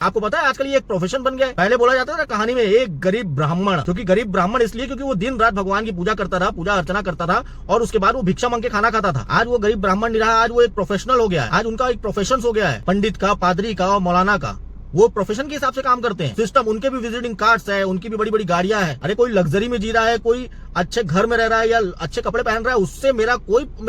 आपको पता है आजकल ये एक प्रोफेशन बन गया है। पहले बोला जाता था कहानी में एक गरीब ब्राह्मण, क्योंकि गरीब ब्राह्मण इसलिए क्योंकि वो दिन रात भगवान की पूजा करता था, पूजा अर्चना करता था और उसके बाद वो भिक्षा मांग के खाना खाता था। आज वो गरीब ब्राह्मण नहीं रहा, आज वो एक प्रोफेशनल हो गया है। आज उनका एक प्रोफेशन हो गया है, पंडित का, पादरी का और मौलाना का। वो प्रोफेशन के हिसाब से काम करते हैं। सिस्टम, उनके भी विजिटिंग कार्ड्स है, उनकी भी बड़ी बड़ी गाड़ियां हैं। अरे कोई लग्जरी में जी रहा है, कोई अच्छे घर में रह रहा है या अच्छे कपड़े पहन रहा है, उससे मेरा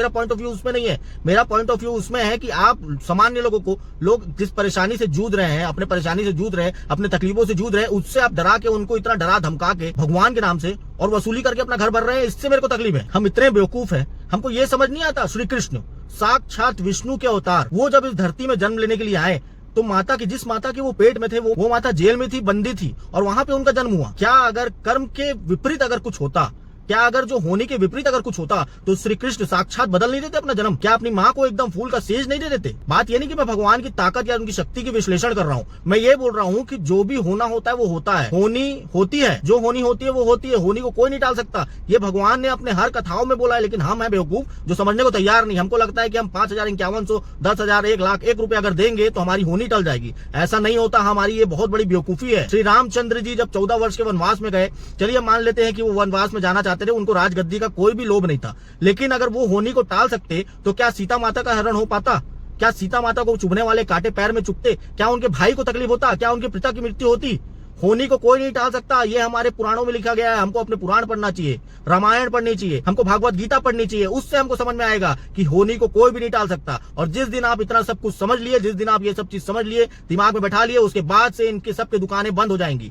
पॉइंट ऑफ व्यू उसमें नहीं है। मेरा पॉइंट ऑफ व्यू उसमें है कि आप सामान्य लोगों को, लोग जिस परेशानी से जूझ रहे हैं, अपने परेशानी से जूझ रहे हैं, अपने तकलीफों से जूझ रहे हैं, उससे आप डरा के उनको इतना डरा धमका के भगवान के नाम से और वसूली करके अपना घर भर रहे हैं। इससे मेरे को तकलीफ है। हम इतने बेवकूफ है, हमको ये समझ नहीं आता। श्री कृष्ण साक्षात विष्णु के अवतार, वो जब इस धरती में जन्म लेने के लिए आए तो माता की, जिस माता के वो पेट में थे, वो माता जेल में थी, बंदी थी और वहां पे उनका जन्म हुआ। क्या अगर कर्म के विपरीत अगर कुछ होता, क्या अगर जो होने के विपरीत अगर कुछ होता तो श्री कृष्ण साक्षात बदल नहीं देते अपना जन्म? क्या अपनी माँ को एकदम फूल का सेज नहीं दे देते? बात ये नहीं कि मैं भगवान की ताकत या उनकी शक्ति की विश्लेषण कर रहा हूँ। मैं ये बोल रहा हूँ कि जो भी होना होता है वो होता है, होनी होती है, जो होनी होती है वो होती है। होनी को कोई नहीं टाल सकता। ये भगवान ने अपने हर कथाओं में बोला है, लेकिन हम हैं बेवकूफ जो समझने को तैयार नहीं। हमको लगता है कि हम 5,051 10,000 1,00,000 1 रुपया अगर देंगे तो हमारी होनी टल जाएगी। ऐसा नहीं होता। हमारी ये बहुत बड़ी बेवकूफी है। श्री रामचंद्र जी जब 14 वर्ष के वनवास में गए, चलिए मान लेते हैं कि वो वनवास में जाना चाहते थे, उनको राजगद्दी का कोई भी लोभ नहीं था, लेकिन अगर वो होनी को टाल सकते तो क्या सीता माता का हरण हो पाता? क्या सीता माता को चुभने वाले कांटे पैर में चुभते? क्या उनके भाई को तकलीफ होता? क्या उनके पिता की मृत्यु होती? होनी को कोई नहीं टाल सकता। ये हमारे पुराणों में लिखा गया है। हमको अपने पुराण पढ़ना चाहिए, रामायण पढ़नी चाहिए, हमको भागवत गीता पढ़नी चाहिए। उससे हमको समझ में आएगा कि होनी को कोई भी नहीं टाल सकता। और जिस दिन आप इतना सब कुछ समझ लिए, जिस दिन आप ये सब चीज समझ लिए, दिमाग में बैठा लिए, उसके बाद से इनके सबके दुकानें बंद हो जाएंगी।